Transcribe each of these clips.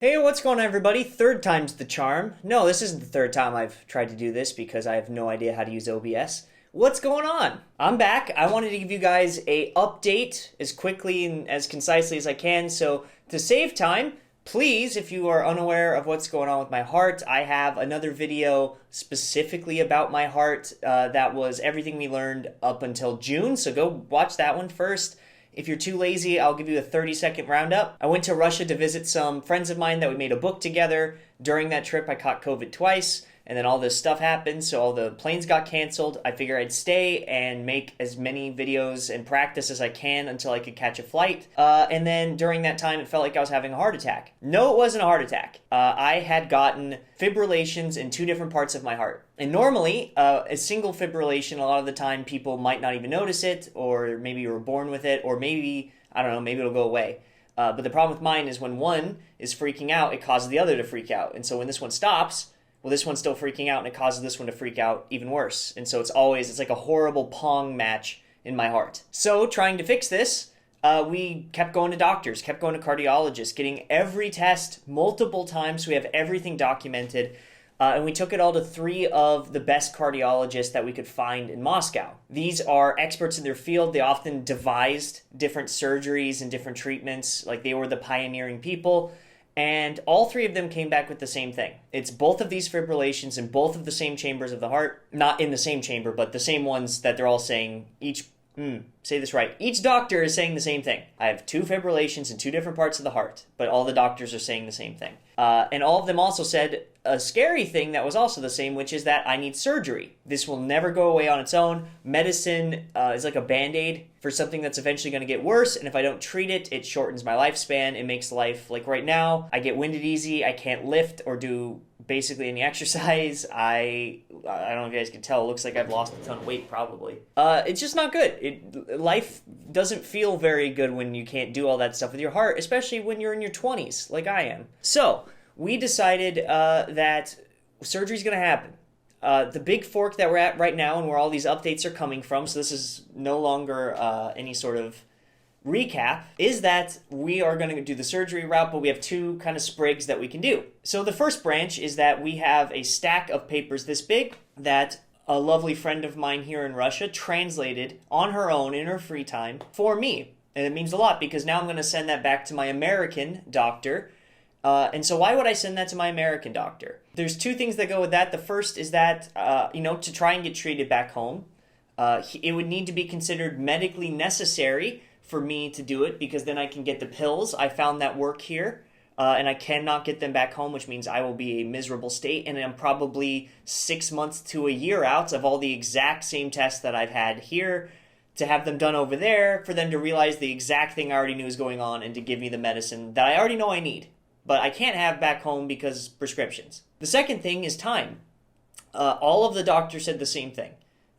Hey, what's going on, everybody? Third time's the charm. No, this isn't the third time I've tried to do this because I have no idea how to use OBS. What's going on? I'm back. I wanted to give you guys a update as quickly and as concisely as I can. So to save time, please, if you are unaware of what's going on with my heart, I have another video specifically about my heart that was everything we learned up until June. So go watch that one first. If you're too lazy, I'll give you a 30-second roundup. I went to Russia to visit some friends of mine that we made a book together. During that trip, I caught COVID twice, and then all this stuff happened, so all the planes got canceled. I figured I'd stay and make as many videos and practice as I can until I could catch a flight. And then during that time, it felt like I was having a heart attack. No, it wasn't a heart attack. I had gotten fibrillations in two different parts of my heart. And normally, a single fibrillation, a lot of the time, people might not even notice it, or maybe you were born with it, or maybe, I don't know, maybe it'll go away. But the problem with mine is when one is freaking out, it causes the other to freak out. And so when this one stops, well, this one's still freaking out, and it causes this one to freak out even worse. And so it's like a horrible Pong match in my heart. So trying to fix this, we kept going to doctors, kept going to cardiologists, getting every test multiple times so we have everything documented. And we took it all to three of the best cardiologists that we could find in Moscow. These are experts in their field. They often devised different surgeries and different treatments, like they were the pioneering people. And all three of them came back with the same thing. It's both of these fibrillations in both of the same chambers of the heart. Not in the same chamber, but the same ones that they're all saying say this right. Each doctor is saying the same thing. I have two fibrillations in two different parts of the heart, but all the doctors are saying the same thing. And all of them also said a scary thing that was also the same, which is that I need surgery. This will never go away on its own. Medicine is like a Band-Aid for something that's eventually going to get worse, and if I don't treat it, it shortens my lifespan. It makes life, like right now, I get winded easy, I can't lift or do basically any exercise. I don't know if you guys can tell, it looks like I've lost a ton of weight probably. It's just not good. Life doesn't feel very good when you can't do all that stuff with your heart, especially when you're in your 20s, like I am. So, we decided that surgery's going to happen. The big fork that we're at right now and where all these updates are coming from, so this is no longer any sort of recap, is that we are going to do the surgery route, but we have two kind of sprigs that we can do. So the first branch is that we have a stack of papers this big that a lovely friend of mine here in Russia translated on her own in her free time for me. And it means a lot because now I'm going to send that back to my American doctor. And so why would I send that to my American doctor? There's two things that go with that. The first is that, to try and get treated back home, it would need to be considered medically necessary for me to do it because then I can get the pills. I found that work here, and I cannot get them back home, which means I will be a miserable state, and I'm probably 6 months to a year out of all the exact same tests that I've had here to have them done over there, for them to realize the exact thing I already knew was going on and to give me the medicine that I already know I need. But I can't have back home because prescriptions. The second thing is time. All of the doctors said the same thing,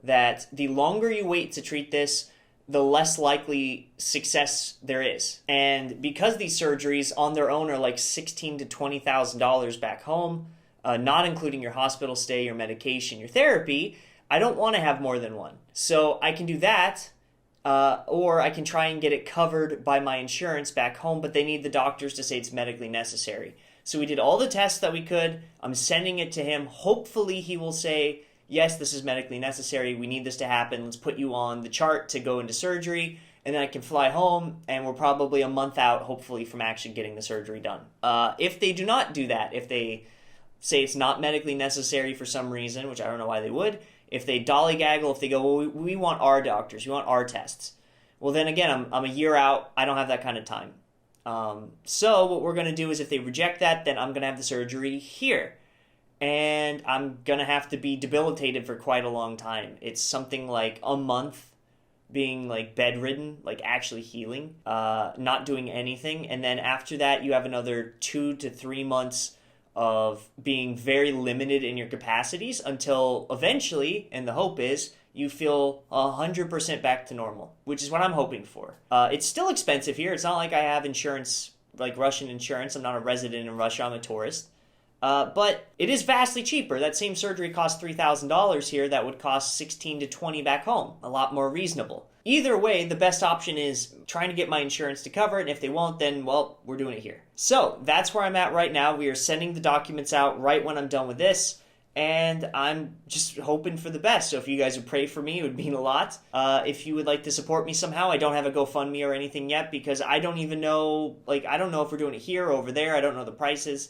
that the longer you wait to treat this, the less likely success there is. And because these surgeries on their own are like $16,000 to $20,000 back home, not including your hospital stay, your medication, your therapy, I don't want to have more than one. So I can do that, or I can try and get it covered by my insurance back home, but they need the doctors to say it's medically necessary. So we did all the tests that we could. I'm sending it to him. Hopefully he will say, yes, this is medically necessary. We need this to happen. Let's put you on the chart to go into surgery. And then I can fly home, and we're probably a month out, hopefully, from actually getting the surgery done. If they do not do that, if they say it's not medically necessary for some reason, which I don't know why they would, if they dollygaggle, if they go, well, we want our doctors, we want our tests. Well, then again, I'm a year out. I don't have that kind of time. So what we're going to do is if they reject that, then I'm going to have the surgery here. And I'm going to have to be debilitated for quite a long time. It's something like a month being like bedridden, like actually healing, not doing anything. And then after that, you have another 2 to 3 months of being very limited in your capacities until eventually, and the hope is, you feel 100% back to normal, which is what I'm hoping for. It's still expensive here. It's not like I have insurance, like Russian insurance. I'm not a resident in Russia. I'm a tourist. But it is vastly cheaper. That same surgery costs $3,000 here. That would cost 16 to 20 back home. A lot more reasonable. Either way, the best option is trying to get my insurance to cover it, and if they won't, then, well, we're doing it here. So, that's where I'm at right now. We are sending the documents out right when I'm done with this, and I'm just hoping for the best. So if you guys would pray for me, it would mean a lot. If you would like to support me somehow, I don't have a GoFundMe or anything yet because I don't even know, I don't know if we're doing it here or over there. I don't know the prices.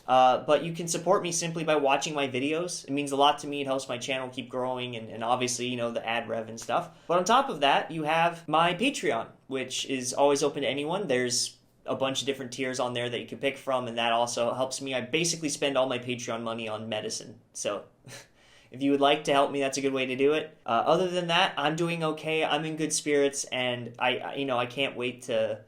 But you can support me simply by watching my videos. It means a lot to me. It helps my channel keep growing and obviously, the ad rev and stuff. But on top of that, you have my Patreon, which is always open to anyone. There's a bunch of different tiers on there that you can pick from, and that also helps me. I basically spend all my Patreon money on medicine. So if you would like to help me, that's a good way to do it. Other than that, I'm doing okay. I'm in good spirits, and I can't wait to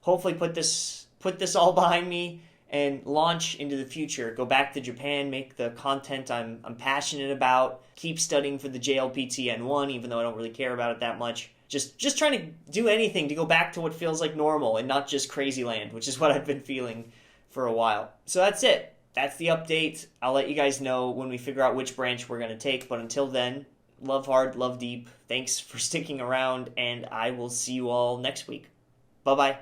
hopefully put this all behind me and launch into the future. Go back to Japan, make the content I'm passionate about, keep studying for the JLPT-N1, even though I don't really care about it that much. Just trying to do anything to go back to what feels like normal and not just crazy land, which is what I've been feeling for a while. So that's it. That's the update. I'll let you guys know when we figure out which branch we're going to take, but until then, love hard, love deep. Thanks for sticking around, and I will see you all next week. Bye-bye.